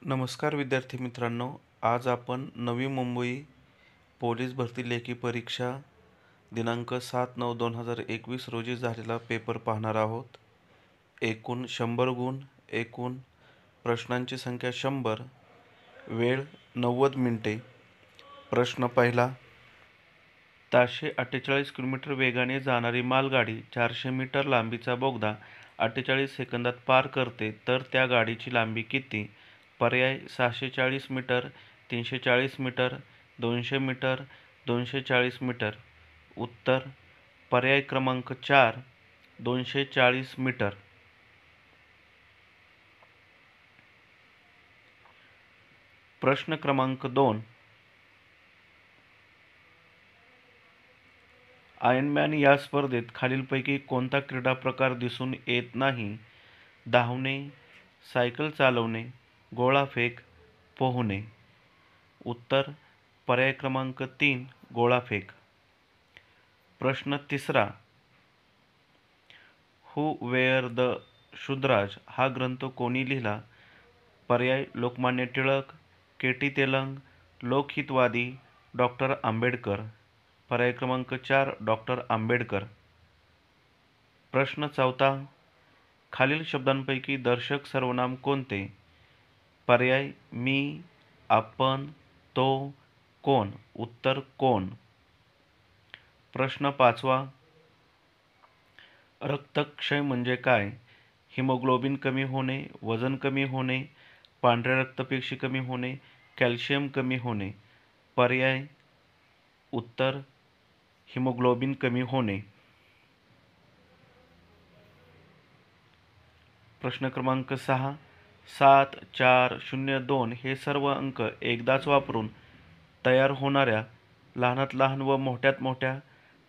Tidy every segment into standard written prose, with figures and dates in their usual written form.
नमस्कार विद्यार्थी मित्रांनो, आज आपण नवी मुंबई पोलीस भरती लेखी परीक्षा दिनांक 7/9/2021 रोजी झालेला पेपर पाहणार आहोत. एकूण 100 गुण, एकूण प्रश्नांची संख्या 100, वेळ 90 मिनिटे. प्रश्न पहिला. ताशे 48 किलोमीटर वेगाने जाणारी मालगाडी 400 मीटर लांबीचा बोगदा 48 सेकंदात पार करते, तर त्या गाडीची लांबी किती? पर्याय: 640 मीटर, 340 मीटर, 200 मीटर, 240 मीटर. उत्तर: पर्याय क्रमांक 4, 240 मीटर. प्रश्न क्रमांक 2. आयर्नमॅन या स्पर्धेत खालीलपैकी कोणता क्रीडा प्रकार दिसून येत नाही? धावणे, सायकल चालवणे, गोळाफेक, पोहणे. उत्तर: पर्याय क्रमांक 3, गोळाफेक. प्रश्न तिसरा. हू वेअर द शूद्राज हा ग्रंथ कोणी लिहिला? पर्याय: लोकमान्य टिळक, के.टी. तेलंग, लोकहितवादी, डॉ. आंबेडकर. पर्याय क्रमांक 4, डॉ. आंबेडकर. प्रश्न चौथा. खालील शब्दांपैकी दर्शक सर्वनाम कोणते? पर्याय: मी, आपण, तो, कोण. उत्तर: कोण. प्रश्न पाचवा. रक्तक्षय म्हणजे काय? हिमोग्लोबिन कमी होणे, वजन कमी होणे, पांढऱ्या रक्तपेशी कमी होणे, कॅल्शियम कमी होणे. पर्याय: उत्तर: हिमोग्लोबिन कमी होणे. प्रश्न क्रमांक 6. 7, 4, 0, 2 हे सर्व अंक एकदाच वापरून तयार होणाऱ्या लहानात लहान व मोठ्यात मोठ्या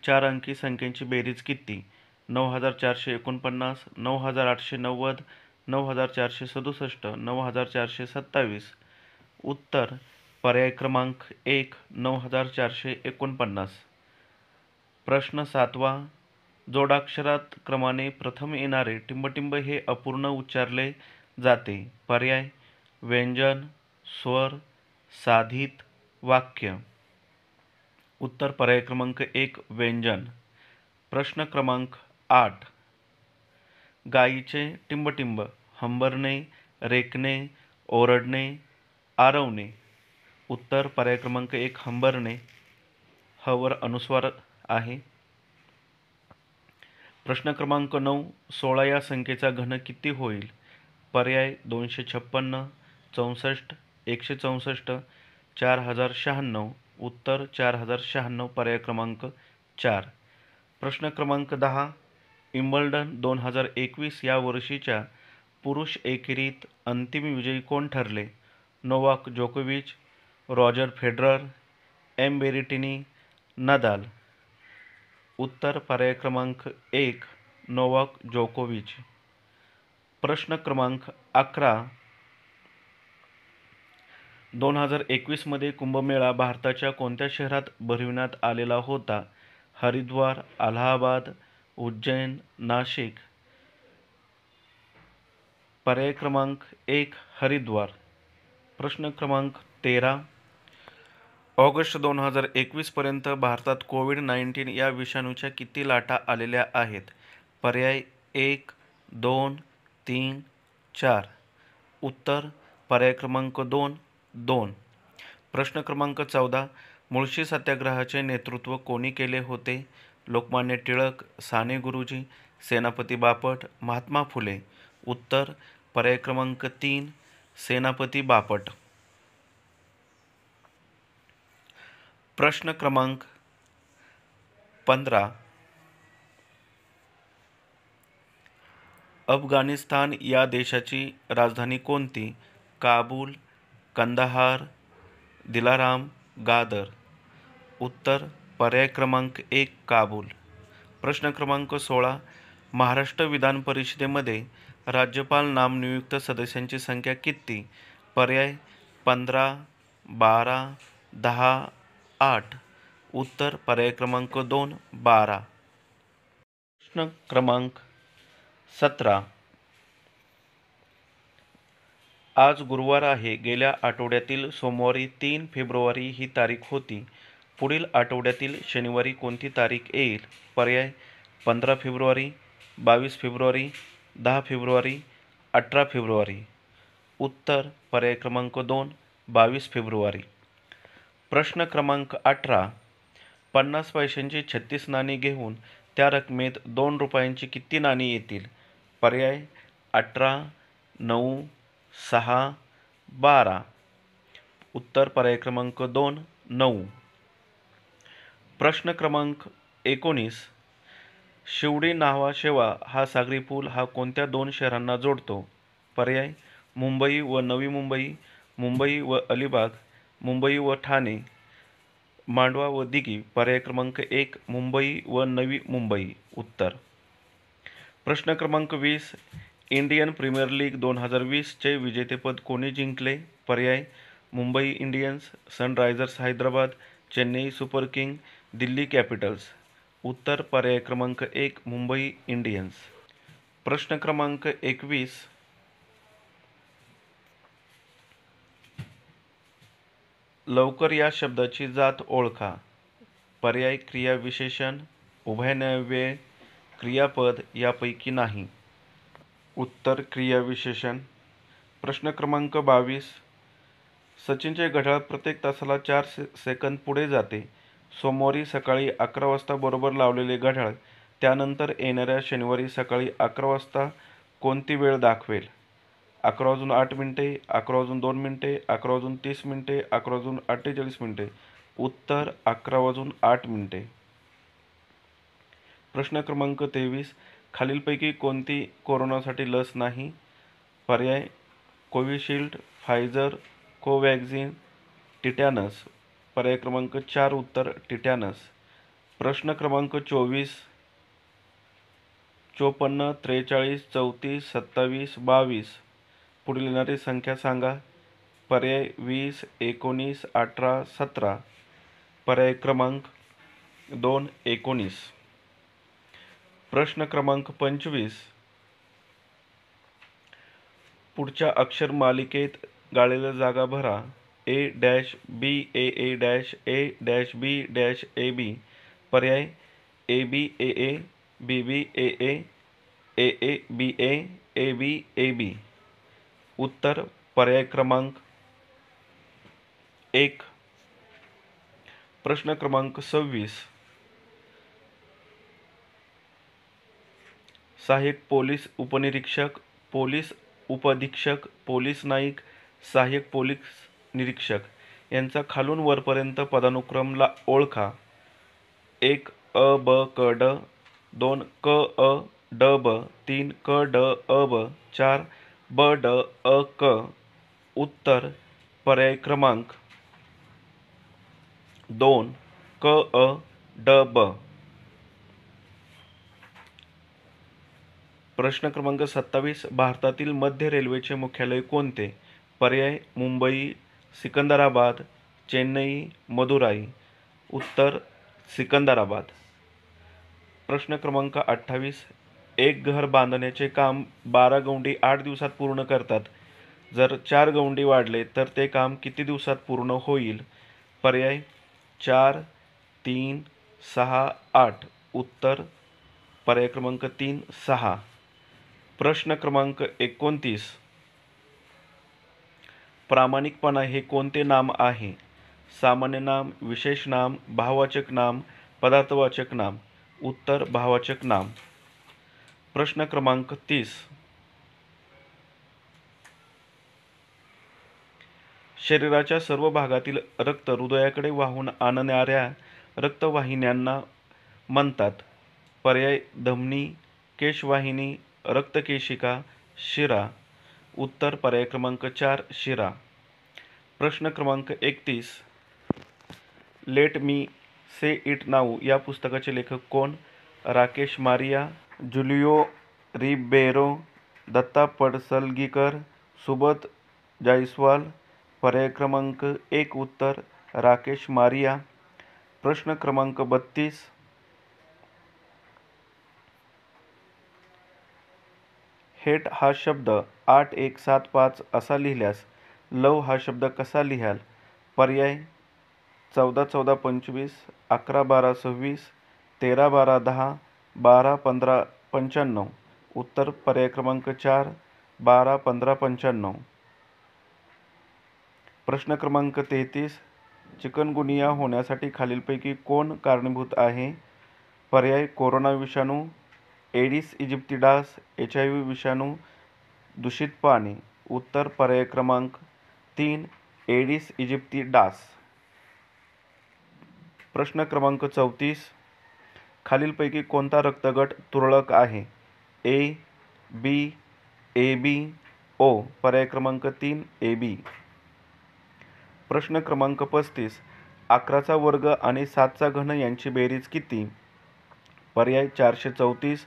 4 अंकी संख्येची बेरीज किती? 9449, 9890, 9467, 9427. उत्तर: पर्याय क्रमांक 1, 9449. प्रश्न 7वा. जोडाक्षरात क्रमाने प्रथम येणारे टिंबटिंब हे अपूर्ण उच्चारले जाते. पर्याय: व्यंजन, स्वर, साधित, वाक्य. उत्तर: पर्याय क्रमांक 1, व्यंजन. प्रश्न क्रमांक 8. गायीचे टिंबटिंब हंबरणे, रेकणे, ओरडणे, आरवणे. उत्तर: पर्याय क्रमांक 1, हंबरणे. ह वर अनुस्वार आहे. प्रश्न क्रमांक 9. 16 या संख्येचा घन किती होईल? पर्याय: 256, 64, 164, 4096. उत्तर: 4096. पर्याय क्रमांक 4. प्रश्न क्रमांक 10. विम्बल्डन 2021 या वर्षीच्या पुरुष एकेरीत अंतिम विजयी कोण ठरले? नोवाक जोकोविच, Roger Federer, M. Berrettini, Nadal. उत्तर: पर्याय क्रमांक 1, नोवाक जोकोविच. प्रश्न क्रमांक 11. 2021 मध्ये कुंभमेळा भारताच्या कोणत्या शहरात भरविण्यात आलेला होता? हरिद्वार, अलाहाबाद, उज्जैन, नाशिक. पर्याय क्रमांक 1, हरिद्वार. प्रश्न क्रमांक 13. ऑगस्ट 2021 पर्यंत भारतात कोविड-19 या विषाणूच्या किती लाटा आलेल्या आहेत? पर्याय: 1, 2, 3, 4. उत्तर: पर्याय क्रमांक 2, 2. प्रश्न क्रमांक 14. मुळशी सत्याग्रहाचे नेतृत्व कोणी केले होते? लोकमान्य टिळक, साने गुरुजी, सेनापती बापट, महात्मा फुले. उत्तर: पर्याय क्रमांक 3, सेनापती बापट. प्रश्न क्रमांक 15. अफगाणिस्तान या देशाची राजधानी कोणती? काबूल, कंदाहार, दिलाराम, गादर. उत्तर: पर्याय क्रमांक 1, काबूल. प्रश्न क्रमांक 16. महाराष्ट्र विधान परिषदेमध्ये राज्यपाल नामनियुक्त सदस्यांची संख्या किती? पर्याय: 15, 12, 10, 8. उत्तर: पर्याय क्रमांक 2, 12. प्रश्न क्रमांक 17. आज गुरुवार आहे. गेल्या आठवड्यातील सोमवारी 3 फेब्रुवारी ही तारीख होती. पुढील आठवड्यातील शनिवारी कोणती तारीख येईल? पर्याय: 15 फेब्रुवारी, 22 फेब्रुवारी, 10 फेब्रुवारी, 18 फेब्रुवारी. उत्तर: पर्याय क्रमांक 2, 22 फेब्रुवारी. प्रश्न क्रमांक 18. 50 पैशांची 36 नाणी घेऊन त्या रकमेत 2 रुपयांची किती नाणी येतील? पर्याय: 18, 9, 6, 12. उत्तर: पर्याय क्रमांक 2, 9. प्रश्न क्रमांक 19. शिवडी न्हावा हा सागरी पूल हा कोणत्या 2 शहरांना जोडतो? पर्याय: मुंबई व नवी मुंबई, मुंबई व अलिबाग, मुंबई व ठाणे, मांडवा व दिघी. पर्याय क्रमांक 1, मुंबई व नवी मुंबई. उत्तर. प्रश्न क्रमांक 20. इंडियन प्रीमियर लीग 2020 चे विजेतेपद कोणी जिंकले? पर्याय: Mumbai Indians, Sunrisers Hyderabad, Chennai super king, Delhi Capitals. उत्तर: पर्याय क्रमांक 1, मुंबई इंडियन्स. प्रश्न क्रमांक 21. लवकर या शब्दाची जात ओळखा. पर्याय: क्रियाविशेषण, उभयनव्य, क्रियापद यापैकी नाही. उत्तर: क्रियाविशेषण. प्रश्न क्रमांक 22. सचिनचे घड्याळ प्रत्येक तासाला 4 सेकंद पुढे जाते. सोमवारी सकाळी 11 वाजता बरोबर लावलेले घड्याळ त्यानंतर येणाऱ्या शनिवारी सकाळी 11 वाजता कोणती वेळ दाखवेल? 11:08, 11:02, 11:30, 11:48. उत्तर: 11:08. प्रश्न क्रमांक 23. खालीलपैकी कोणती कोरोनासाठी लस नाही? पर्याय: कोविशिल्ड, फायझर, कोवॅक्सिन, टिटॅनस. पर्याय क्रमांक 4. उत्तर: टिटॅनस. प्रश्न क्रमांक 24. 54, 43, 34, 27, 22. पुढील येणारी संख्या सांगा. पर्याय: 20, 19, 18, 17. पर्याय क्रमांक 2, 19. प्रश्न क्रमांक 25. पुढच्या अक्षर मालिकेत गाळलेल्या जागा भरा. A-B AA-A-B-B. पर्याय: ABAA, BBAA, AABA, ABAB. उत्तर: पर्याय क्रमांक 1. प्रश्न क्रमांक 26. सहाय्यक पोलीस उपनिरीक्षक, पोलीस उपअधीक्षक, पोलीस नाईक, सहाय्यक पोलीस निरीक्षक यांचा खालून वरपर्यंत पदानुक्रम ओळखा. 1. अ ब क ड, 2. क अ ड ब, 3. क ड अ ब, 4. ब ड अ क. उत्तर: पर्याय क्रमांक 2. क अ ड ब. प्रश्न क्रमांक 27. भारतातील मध्य रेल्वेचे मुख्यालय कोणते? पर्याय: मुंबई, सिकंदराबाद, चेन्नई, मदुराई. उत्तर: सिकंदराबाद. प्रश्न क्रमांक 28. एक घर बांधण्याचे काम 12 गौंडी 8 दिवसात पूर्ण करतात. जर 4 गौंडी वाढले तर ते काम किती दिवसात पूर्ण होईल? पर्याय: 4, 3, 6, 8. उत्तर: पर्याय क्रमांक 3, 6. प्रश्न क्रमांक 29. प्रामाणिकपणा हे कोणते नाम आहे? सामान्य नाम, विशेष नाम, भाववाचक नाम, पदार्थवाचक नाम. उत्तर: भाववाचक नाम. प्रश्न क्रमांक 30. शरीराच्या सर्व भागातील रक्त हृदयाकडे वाहून आणणाऱ्या रक्तवाहिन्यांना म्हणतात. पर्याय: धमनी, केशवाहिनी, रक्तकेशिका, शिरा. उत्तर: पर्याय क्रमांक 4, शिरा. प्रश्न क्रमांक 31. Let me say it now या पुस्तकाचे लेखक कोण? राकेश मारिया, जुलियो रिबेरो, दत्ता पडसलगीकर, सुबोध जायस्वाल. पर्याय क्रमांक 1. उत्तर: राकेश मारिया. प्रश्न क्रमांक 32. हेट हा शब्द 8175 असा लिहिल्यास लव हा शब्द कसा लिहाल? पर्याय 14-14-25, 11-12-26, 13-12-10, 12-15-95. उत्तर पर्याय क्रमांक 4, 12-15-95. प्रश्न क्रमांक 33. चिकनगुनिया होण्यासाठी खालीलपैकी कोण कारणीभूत आहे? पर्याय कोरोना विषाणू, एडिस इजिप्ती डास, HIV विषाणू, दूषित पाणी. उत्तर पर्याय क्रमांक 3, एडिस इजिप्ती डास. प्रश्न क्रमांक 34. खालीलपैकी कोणता रक्तगट तुरळक आहे? ए, बी, AB, O. पर्याय क्रमांक 3, AB. प्रश्न क्रमांक 35. 11चा वर्ग आणि 7चा घन यांची बेरीज किती? पर्याय 434,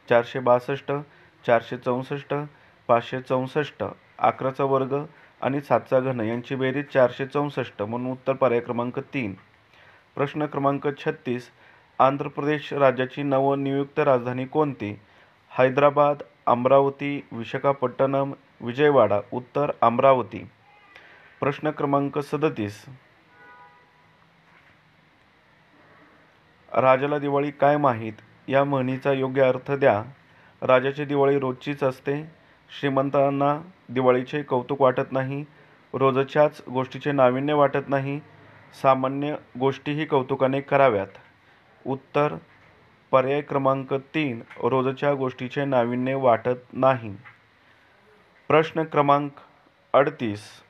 462, 464, 564. 11चा वर्ग आणि 7चा घन यांची बेरीज 464, म्हणून उत्तर पर्याय क्रमांक 3. प्रश्न क्रमांक 36. आंध्र प्रदेश राज्याची नवनियुक्त राजधानी कोणती? हैदराबाद, अमरावती, विशाखापट्टणम, विजयवाडा. उत्तर अमरावती. प्रश्न क्रमांक 37. राजाला दिवाळी काय माहीत या म्हणीचा योग्य अर्थ द्या. राजाची दिवाळी रोजचीच असते. श्रीमंतांना दिवाळीचे कौतुक वाटत नाही. रोजच्याच गोष्टीचे नाविन्य वाटत नाही. सामान्य गोष्टीही कौतुकाने कराव्यात. उत्तर पर्याय क्रमांक 3, रोजच्या गोष्टीचे नाविन्य वाटत नाही. प्रश्न क्रमांक 38.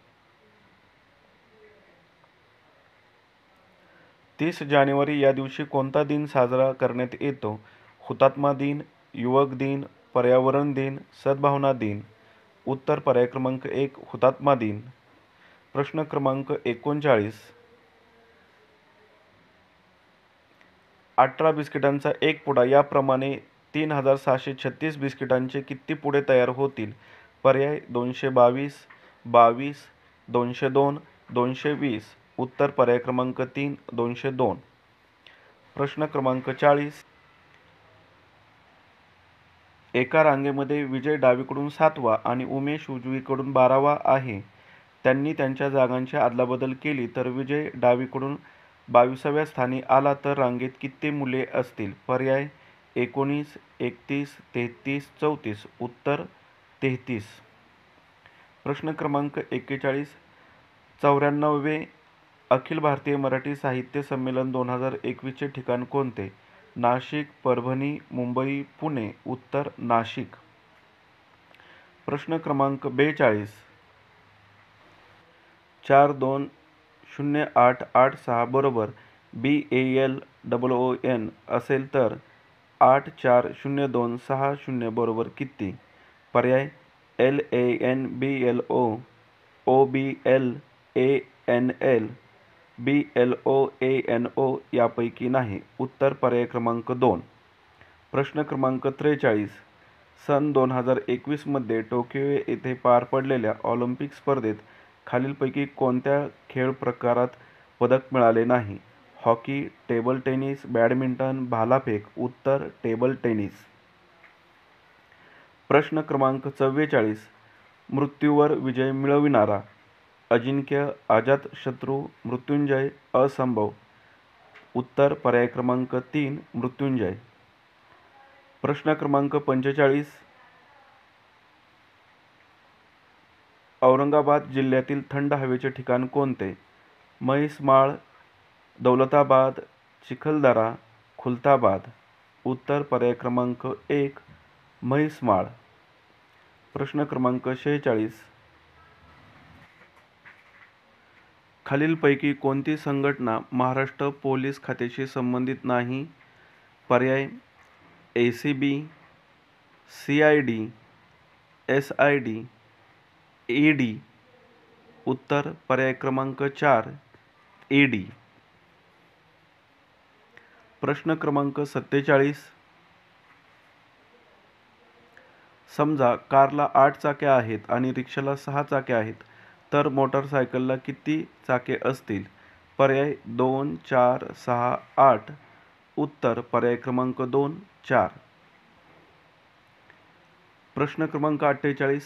30 जानेवारी या दिवशी कोणता दिन साजरा करण्यात येतो? हुतात्मा दिन, युवक दिन, पर्यावरण दिन, सद्भावना दिन. उत्तर पर्याय क्रमांक 1, हुतात्मा दिन. प्रश्न क्रमांक 39. 18 बिस्किटांचा एक पुडा याप्रमाणे 3736 बिस्किटांचे किती पुडे तयार होतील? पर्याय 222, 22, 202, 220. उत्तर पर्याय क्रमांक 3, 202. प्रश्न क्रमांक 40. एका रांगेमध्ये विजय डावीकडून 7वा आणि उमेश उजवीकडून 12वा आहे. त्यांनी त्यांच्या जागांची अदलाबदल केली तर विजय डावीकडून 22व्या स्थानी आला तर रांगेत किती मुले असतील? पर्याय 19, 31, 33, 34. उत्तर 33. प्रश्न क्रमांक 41. 94वे अखिल भारतीय मराठी साहित्य संमेलन 2021 चे ठिकाण कोणते? नाशिक, परभणी, मुंबई, पुणे. उत्तर नाशिक. प्रश्न क्रमांक 42. 420886 बरोबर BALOON असेल तर 840260 बरोबर किती? पर्याय LANBLO, OBLANL, BLOANO यापैकी नाही. उत्तर पर्याय क्रमांक 2. प्रश्न क्रमांक 43. सन 2021 मध्ये टोकियो येथे पार पडलेल्या ऑलिम्पिक स्पर्धेत खालीलपैकी कोणत्या खेळ प्रकारात पदक मिळाले नाही? हॉकी, टेबल टेनिस, बॅडमिंटन, भालाफेक. उत्तर टेबल टेनिस. प्रश्न क्रमांक 44. मृत्यूवर विजय मिळविणारा अजिंक्य, अजातशत्रू, मृत्युंजय, असंभव. उत्तर पर्याय क्रमांक 3, मृत्युंजय. प्रश्न क्रमांक 45. औरंगाबाद जिल्ह्यातील थंड हवेचे ठिकाण कोणते? म्हैसमाळ, दौलताबाद, चिखलदरा, खुलताबाद. उत्तर पर्याय क्रमांक 1, म्हैसमाळ. प्रश्न क्रमांक 46. खालीलपैकी कोणती संघटना महाराष्ट्र पोलीस खात्याशी संबंधित नाही? पर्याय ACB, CID, SID, ED. उत्तर पर्याय क्रमांक 4, ED. प्रश्न क्रमांक 47. समजा कारला 8 चाके आहेत आणि रिक्षाला 6 चाके आहेत तर मोटारसायकलला किती चाके असतील? पर्याय 2, 4, 6, 8. उत्तर पर्याय क्रमांक 2, 4. प्रश्न क्रमांक 48.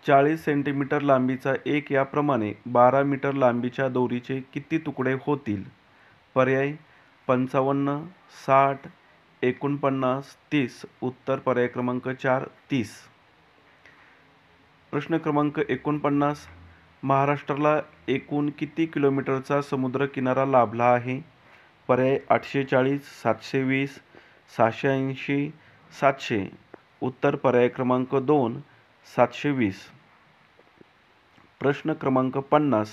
40 सेंटीमीटर लांबीचा एक याप्रमाणे 12 मीटर लांबीच्या दोरीचे किती तुकडे होतील? पर्याय 55, 60, 49, 30. उत्तर पर्याय क्रमांक 4, 30. प्रश्न क्रमांक 49. महाराष्ट्राला एकूण किती किलोमीटरचा समुद्रकिनारा लाभला आहे? पर्याय 840, 720, 680, 700. उत्तर पर्याय क्रमांक 2, 720. प्रश्न क्रमांक 50.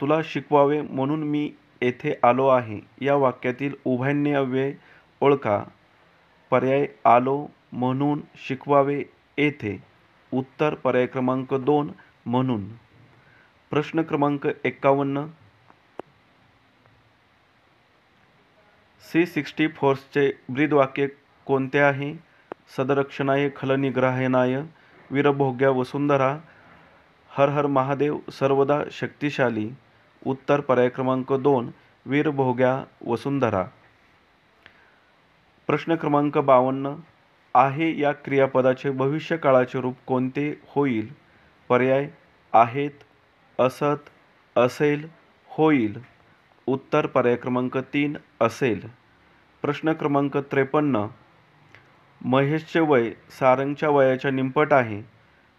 तुला शिकवावे म्हणून मी येथे आलो आहे या वाक्यातील उभयन्य अव्यय ओळखा. पर्याय आलो, म्हणून, शिकवावे, येथे. उत्तर पर्याय क्रमांक 2, म्हणून. प्रश्न क्रमांक 51. C-60 फोर्सचे ब्रीदवाक्य कोणते आहे? सदरक्षणाय खलनिग्रहाणाय वीरभोग्या वसुंधरा, हर हर महादेव, सर्वदा शक्तिशाली. उत्तर पर्याय क्रमांक 2, वीरभोग्या वसुंधरा. प्रश्न क्रमांक 52. आहे या क्रियापदाचे भविष्यकाळाचे रूप कोणते होईल? पर्याय आहेत, असत, असेल, होईल. उत्तर पर्याय क्रमांक 3, असेल. प्रश्न क्रमांक 53. महेशचे वय सारंगच्या वयाच्या निमपट आहे.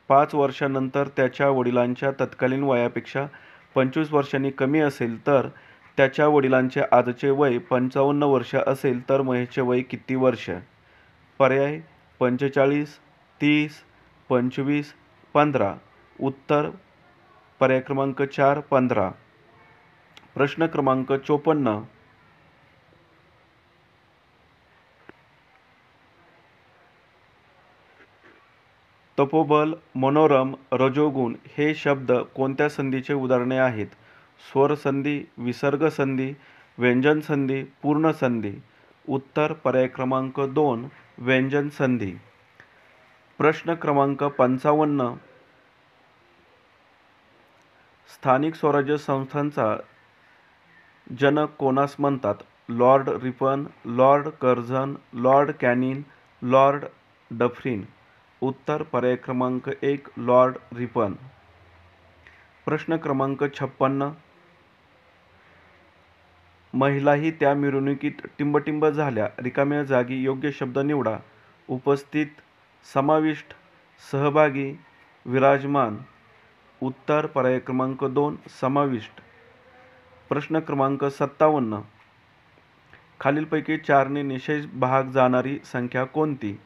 5 वर्षांनंतर त्याच्या वडिलांच्या तत्कालीन वयापेक्षा 25 वर्षांनी कमी असेल तर त्याच्या वडिलांचे आजचे वय 55 वर्ष असेल तर महेशचे वय किती वर्ष? पर्याय 45, 30, 25, 15. उत्तर पर्याय क्रमांक 4, 15. प्रश्न क्रमांक 54. तपोबल, मनोरम, रजोगुण हे शब्द कोणत्या संधीचे उदाहरणे आहेत? स्वरसंधी, विसर्गसंधी, व्यंजनसंधी, पूर्णसंधी. उत्तर पर्याय क्रमांक 2, व्यंजनसंधी. प्रश्न क्रमांक 55. स्थानिक स्वराज्य संस्थांचा जनक कोणास म्हणतात? Lord Ripon, Lord Curzon, Lord Canning, Lord Dufferin. उत्तर पर्याय क्रमांक 1, लॉर्ड रिपन. प्रश्न क्रमांक 56. महिलाही त्या मिरवणुकीत टिंबटिंब झाल्या. रिकाम्या जागी योग्य शब्द निवडा. उपस्थित, समाविष्ट, सहभागी, विराजमान. उत्तर पर्याय क्रमांक 2, समाविष्ट. प्रश्न क्रमांक 57. खालीलपैकी 4 ने निशेष भाग जाणारी संख्या कोणती?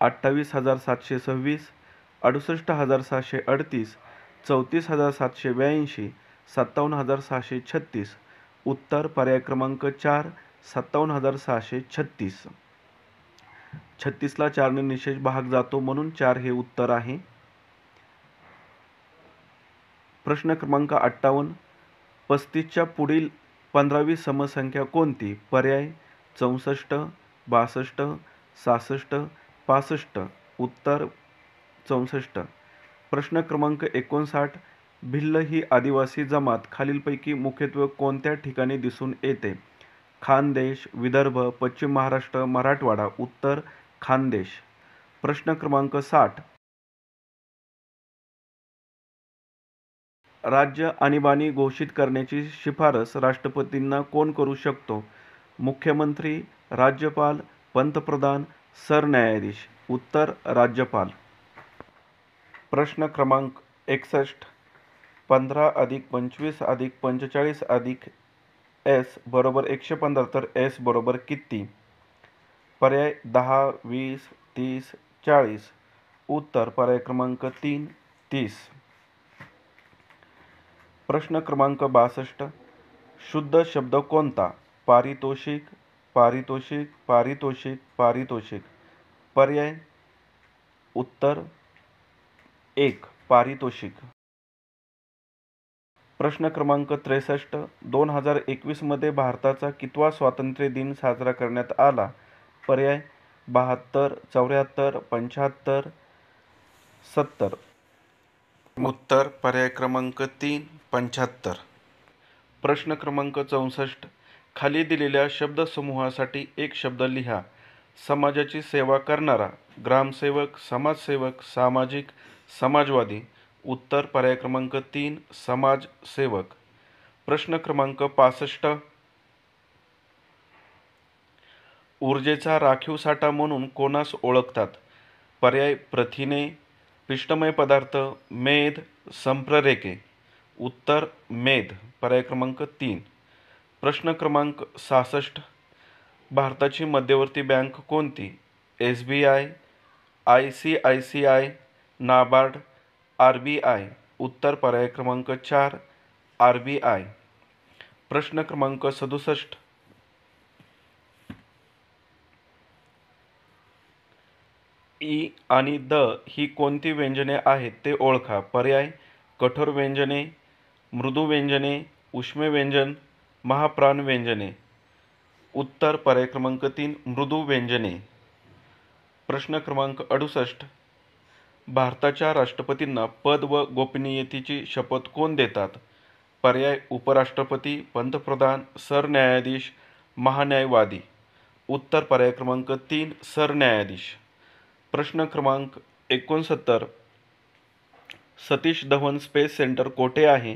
28,726, 68,738, 34,782, 57,636. उत्तर पर्याय क्रमांक 4, 57,636. 36ला 4 ने निशेष भाग जातो म्हणून 4 हे उत्तर आहे. प्रश्न क्रमांक 58. 35च्या पुढील 15वी समसंख्या कोणती? पर्याय 64, 62, 66, 65. उत्तर 64. प्रश्न क्रमांक 59. भिल्ल ही आदिवासी जमात खालीलपैकी मुख्यत्वे कोणत्या ठिकाणी दिसून येते? खानदेश, विदर्भ, पश्चिम महाराष्ट्र, मराठवाडा. उत्तर खानदेश. प्रश्न क्रमांक 60. राज्य आणीबाणी घोषित करण्याची शिफारस राष्ट्रपतींना कोण करू शकतो? मुख्यमंत्री, राज्यपाल, पंतप्रधान, सरन्यायाधीश. उत्तर राज्यपाल. प्रश्न क्रमांक 61. 15 अधिक 25 अधिक 45 अधिक S बरोबर 115 तर S बरोबर किती? पर्याय 10, 20, 30, 40. उत्तर पर्याय क्रमांक 3, 30. प्रश्न क्रमांक 62. शुद्ध शब्द कोणता? पारितोषिक, पारितोषिक, पारितोषिक, पारितोषिक. पर्याय उत्तर 1, पारितोषिक. प्रश्न क्रमांक 63. 2021 मध्ये भारताचा कितवा स्वातंत्र्य दिन साजरा करण्यात आला? पर्याय 72, 74, 75, 70. उत्तर पर्याय क्रमांक 3, 75. प्रश्न क्रमांक 64. खाली दिलेल्या शब्दसमूहासाठी एक शब्द लिहा. समाजाची सेवा करणारा, ग्रामसेवक, समाजसेवक, सामाजिक, समाजवादी. उत्तर पर्याय क्रमांक 3 समाजसेवक. प्रश्न क्रमांक 65. ऊर्जेचा राखीव साठा म्हणून कोणास ओळखतात? पर्याय प्रथिने, पिष्टमय पदार्थ, मेद, संप्रेरके. उत्तर मेद. पर्याय क्रमांक 3. प्रश्न क्रमांक 66. भारताची मध्यवर्ती बँक कोणती? SBI, ICICI, NABARD, RBI. उत्तर पर्याय क्रमांक 4 RBI. प्रश्न क्रमांक 67. ई आणि द ही कोणती व्यंजने आहेत ते ओळखा. पर्याय कठोर व्यंजने, मृदू व्यंजने, उष्मे व्यंजन, महाप्राण व्यंजने. उत्तर पर्याय क्रमांक 3 मृदू व्यंजने. प्रश्न क्रमांक 68. भारताच्या राष्ट्रपतींना पद व गोपनीयतेची शपथ कोण देतात? पर्याय उपराष्ट्रपती, पंतप्रधान, सरन्यायाधीश, महान्यायवादी. उत्तर पर्याय क्रमांक 3 सरन्यायाधीश. प्रश्न क्रमांक 69. सतीश धवन स्पेस सेंटर कोठे आहे?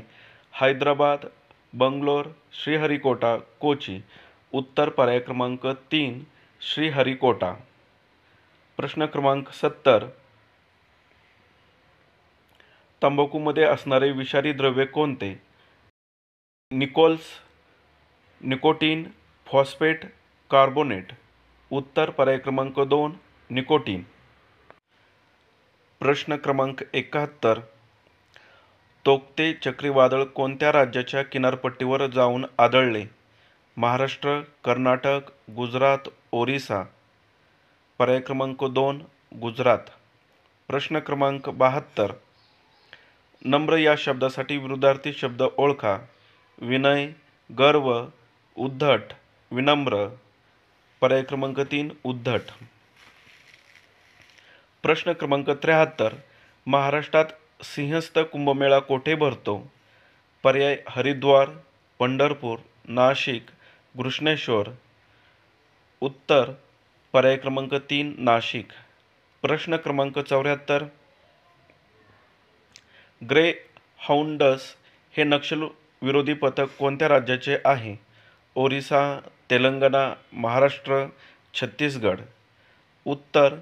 हैदराबाद, बंगलोर, श्रीहरिकोटा, कोची. उत्तर पर्याय क्रमांक 3 श्रीहरिकोटा. प्रश्न क्रमांक 70. तंबाखूमध्ये असणारे विषारी द्रव्य कोणते? Nichols, nicotine, phosphate, carbonate. उत्तर पर्याय क्रमांक 2 निकोटीन. प्रश्न क्रमांक 71. तोक्ते चक्रीवादळ कोणत्या राज्याच्या किनारपट्टीवर जाऊन आदळले? महाराष्ट्र, कर्नाटक, गुजरात, ओरिसा. पर्याय क्रमांक 2 गुजरात. प्रश्न क्रमांक 72. नम्र या शब्दासाठी विरुद्धार्थी शब्द ओळखा. विनय, गर्व, उद्धट, विनम्र. पर्याय क्रमांक 3 उद्धट. प्रश्न क्रमांक 73. महाराष्ट्रात सिंहस्थ कुंभमेळा कोठे भरतो? पर्याय हरिद्वार, पंढरपूर, नाशिक, घृष्णेश्वर. उत्तर पर्याय क्रमांक 3 नाशिक. प्रश्न क्रमांक 74. ग्रे हाऊंडस हे नक्षल विरोधी पथक कोणत्या राज्याचे आहे? ओरिसा, तेलंगणा, महाराष्ट्र, छत्तीसगड. उत्तर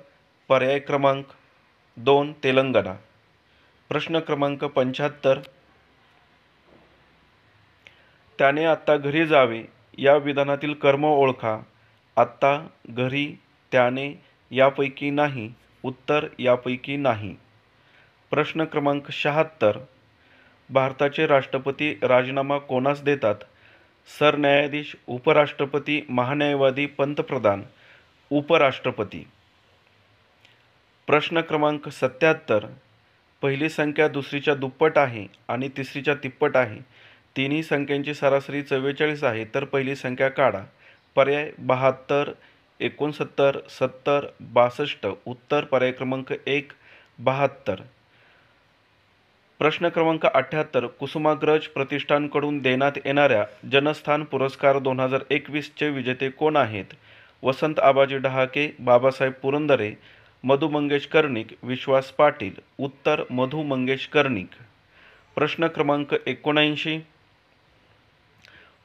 पर्याय क्रमांक 2 तेलंगणा. प्रश्न क्रमांक 75. त्याने आत्ता घरी जावे या विधानातील कर्म ओळखा. आत्ता, घरी, त्याने, यापैकी नाही. उत्तर यापैकी नाही. प्रश्न क्रमांक 76. भारताचे राष्ट्रपती राजीनामा कोणास देतात? सरन्यायाधीश, उपराष्ट्रपती, महान्यायवादी, पंतप्रधान. उपराष्ट्रपती. प्रश्न क्रमांक 77. पहिली संख्या दुसरीच्या दुप्पट आहे आणि तिसरीच्या तिप्पट आहे. तिन्ही संख्यांची सरासरी 44 आहे तर पहिली संख्या काढा. पर्याय 72, 69, 70, 62. उत्तर पर्याय क्रमांक 1 72. प्रश्न क्रमांक 78. कुसुमाग्रज प्रतिष्ठानकडून देण्यात येणाऱ्या जनस्थान पुरस्कार 2021चे विजेते कोण आहेत? वसंत आबाजी डहाके, बाबासाहेब पुरंदरे, मधु मंगेश कर्णिक, विश्वास पाटील. उत्तर मधु मंगेश कर्णिक. प्रश्न क्रमांक 79.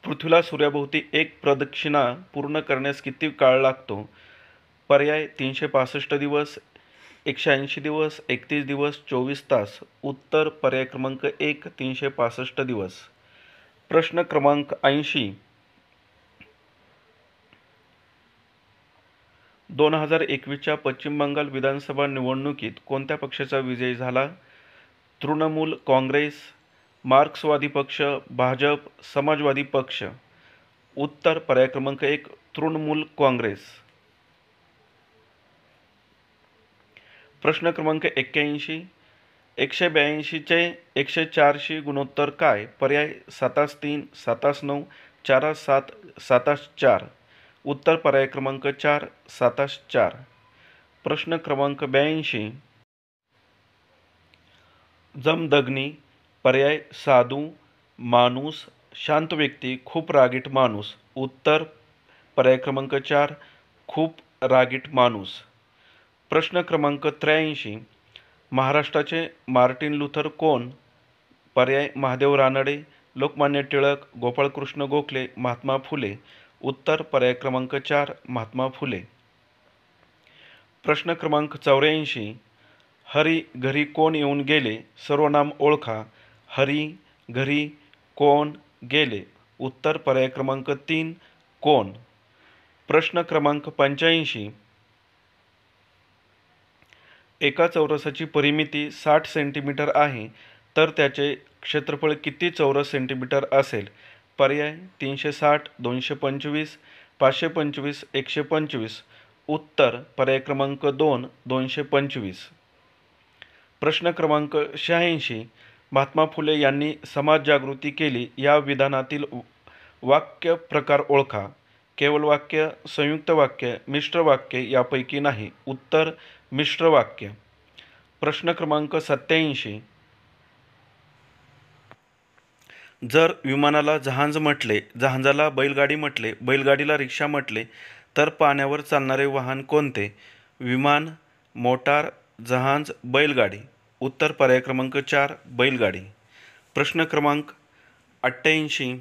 पृथ्वीला सूर्याभोवती एक प्रदक्षिणा पूर्ण करण्यास किती काळ लागतो? पर्याय 365 दिवस, 180 दिवस, 31 दिवस, 24 तास. उत्तर पर्याय क्रमांक 1 365 दिवस. प्रश्न क्रमांक 80. 2021च्या पश्चिम बंगाल विधानसभा निवडणुकीत कोणत्या पक्षाचा विजय झाला? तृणमूल काँग्रेस, मार्क्सवादी पक्ष, भाजप, समाजवादी पक्ष. उत्तर पर्याय क्रमांक 1 तृणमूल काँग्रेस. प्रश्न क्रमांक 81. 182चे 104शी गुणोत्तर काय? पर्याय 7-3, 7-9, 4-7, 7-4. उत्तर पर्याय क्रमांक 4 7-4. प्रश्न क्रमांक 82. जमदग्नी. पर्याय साधू, माणूस, शांत व्यक्ती, खूप रागीट माणूस. उत्तर पर्याय क्रमांक 4 खूप रागीट माणूस. प्रश्न क्रमांक 83. महाराष्ट्राचे मार्टिन लुथर कोण? पर्याय महादेव रानडे, लोकमान्य टिळक, गोपाळकृष्ण गोखले, महात्मा फुले. उत्तर पर्याय क्रमांक 4 महात्मा फुले. प्रश्न क्रमांक 84. हरी घरी कोण येऊन गेले? सर्वनाम ओळखा. हरी घरी कोण गेले? उत्तर पर्याय क्रमांक 3 कोण. प्रश्न क्रमांक 85. एका चौरसाची परिमिती 60 सेंटीमीटर आहे, तर त्याचे क्षेत्रफळ किती चौरस सेंटीमीटर असेल? पर्याय 360, 225, 525, 125. उत्तर पर्याय क्रमांक 2 225. प्रश्न क्रमांक 86. महात्मा फुले यांनी समाज जागृती केली या विधानातील वाक्य प्रकार ओळखा. केवळ वाक्य, संयुक्त वाक्य, मिश्र वाक्य यापैकी नाही. उत्तर मिश्र वाक्य. प्रश्न क्रमांक 87. जर विमानाला जहाज म्हटले, जहाजाला बैलगाडी म्हटले, बैलगाडीला रिक्षा म्हटले, तर पाण्यावर चालणारे वाहन कोणते? विमान, मोटार, जहाज, बैलगाडी. उत्तर पर्याय क्रमांक 4 बैलगाडी. प्रश्न क्रमांक 88.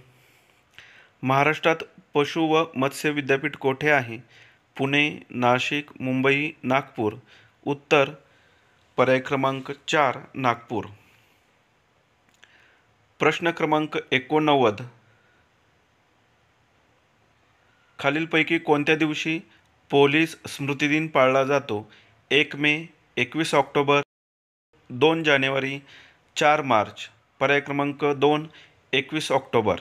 महाराष्ट्रात पशु व मत्स्य विद्यापीठ कोठे आहे? पुणे, नाशिक, मुंबई, नागपूर. उत्तर पर्याय क्रमांक 4 नागपूर. प्रश्न क्रमांक 89. खालीलपैकी कोणत्या दिवशी पोलीस स्मृतिदिन पाळला जातो? 1 मे, 21 ऑक्टोबर, 2 जानेवारी, 4 मार्च. पर्याय क्रमांक 2 21 ऑक्टोबर.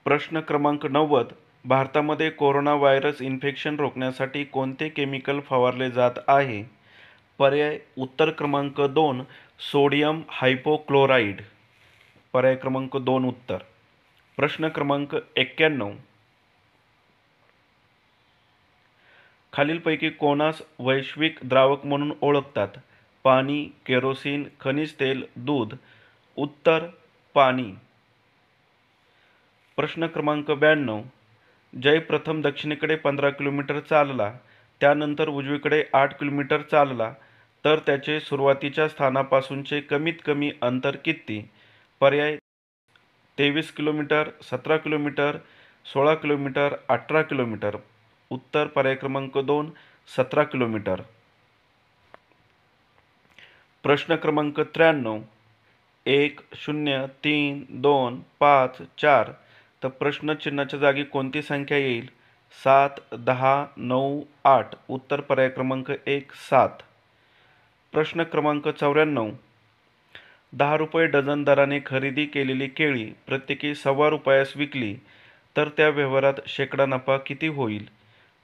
प्रश्न क्रमांक 90. भारतामध्ये कोरोना व्हायरस इन्फेक्शन रोखण्यासाठी कोणते केमिकल फवारले जात आहे? पर्याय उत्तर क्रमांक 2 सोडियम हायपोक्लोराईड. पर्याय क्रमांक 2 उत्तर. प्रश्न क्रमांक 91. खालीलपैकी कोणास वैश्विक द्रावक म्हणून ओळखतात? पाणी, केरोसिन, खनिज तेल, दूध. उत्तर पाणी. प्रश्न क्रमांक 92. जय प्रथम दक्षिणेकडे 15 किलोमीटर चालला, त्यानंतर उजवीकडे 8 किलोमीटर चालला, तर त्याचे सुरुवातीच्या स्थानापासूनचे कमीत कमी अंतर किती? पर्याय 23 किलोमीटर, 17 किलोमीटर, 16 किलोमीटर, 18 किलोमीटर. उत्तर पर्याय क्रमांक 2 17 किलोमीटर. प्रश्न क्रमांक 93. 1 0 3 2 5 4. तर प्रश्नचिन्हाच्या जागी कोणती संख्या येईल? 7 10 9 8. उत्तर पर्याय क्रमांक 1 7. प्रश्न क्रमांक 94. 10 रुपये डझन दराने खरेदी केलेली केळी प्रत्येकी ₹1.25 विकली, तर त्या व्यवहारात शेकडा नफा किती होईल?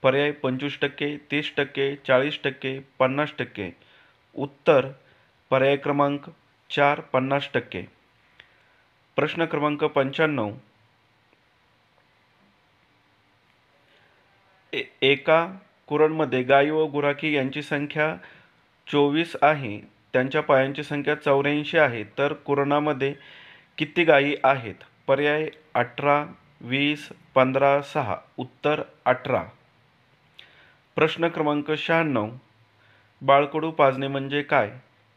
पर्याय 25%, 30%, 40%, 50%. उत्तर पर्याय क्रमांक 4 50%. प्रश्न क्रमांक 95. एका कुरणमध्ये गायी व गुराखी यांची संख्या 24 आहे, त्यांच्या पायांची संख्या 84 आहे, तर कुरणामध्ये किती गायी आहेत? पर्याय 18, 20, 15, 6. उत्तर 18. प्रश्न क्रमांक 96. बाळकडू पाजणे म्हणजे काय?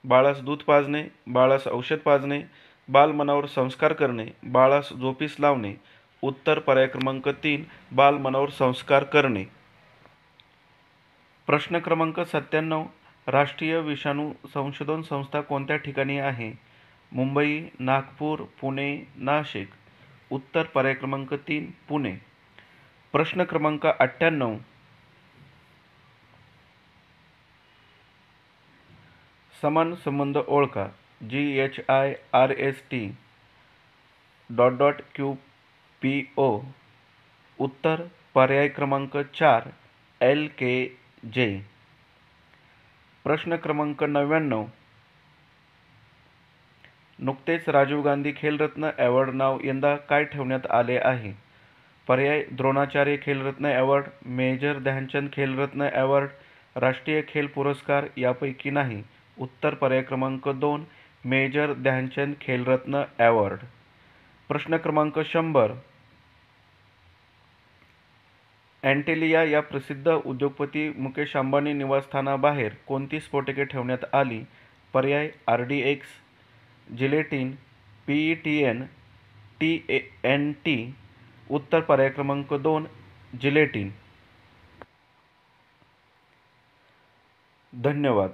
बाळास दूध पाजणे, बाळास औषध पाजणे, बालमनावर संस्कार करणे, बाळास झोपीस लावणे. उत्तर पर्याय क्रमांक 3 बालमनावर संस्कार करणे. प्रश्न क्रमांक 97. राष्ट्रीय विषाणू संशोधन संस्था कोणत्या ठिकाणी आहे? मुंबई, नागपूर, पुणे, नाशिक. उत्तर पर्याय क्रमांक 3 पुणे. प्रश्न क्रमांक 98. समान संबंध ओळखा. GHIRST QPO. उत्तर पर्याय क्रमांक 4 LKJ. प्रश्न क्रमांक 99. नुकतेच राजीव गांधी खेलरत्न अवॉर्ड नाव यंदा काय ठेवण्यात आले आहे? पर्याय Dronacharya Khel Ratna award, major Dhyanchand Khel Ratna award, राष्ट्रीय खेल पुरस्कार यापैकी नाही. उत्तर पर्याय क्रमांक 2 मेजर ध्यानचंद खेलरत्न अवॉर्ड. प्रश्न क्रमांक 100. अँटिलिया या प्रसिद्ध उद्योगपती मुकेश अंबानी निवासस्थानाबाहेर कोणती स्फोटके ठेवण्यात आली? पर्याय: RDX, जिलेटिन, PETN, TNT. उत्तर पर्याय क्रमांक 2, जिलेटिन. धन्यवाद.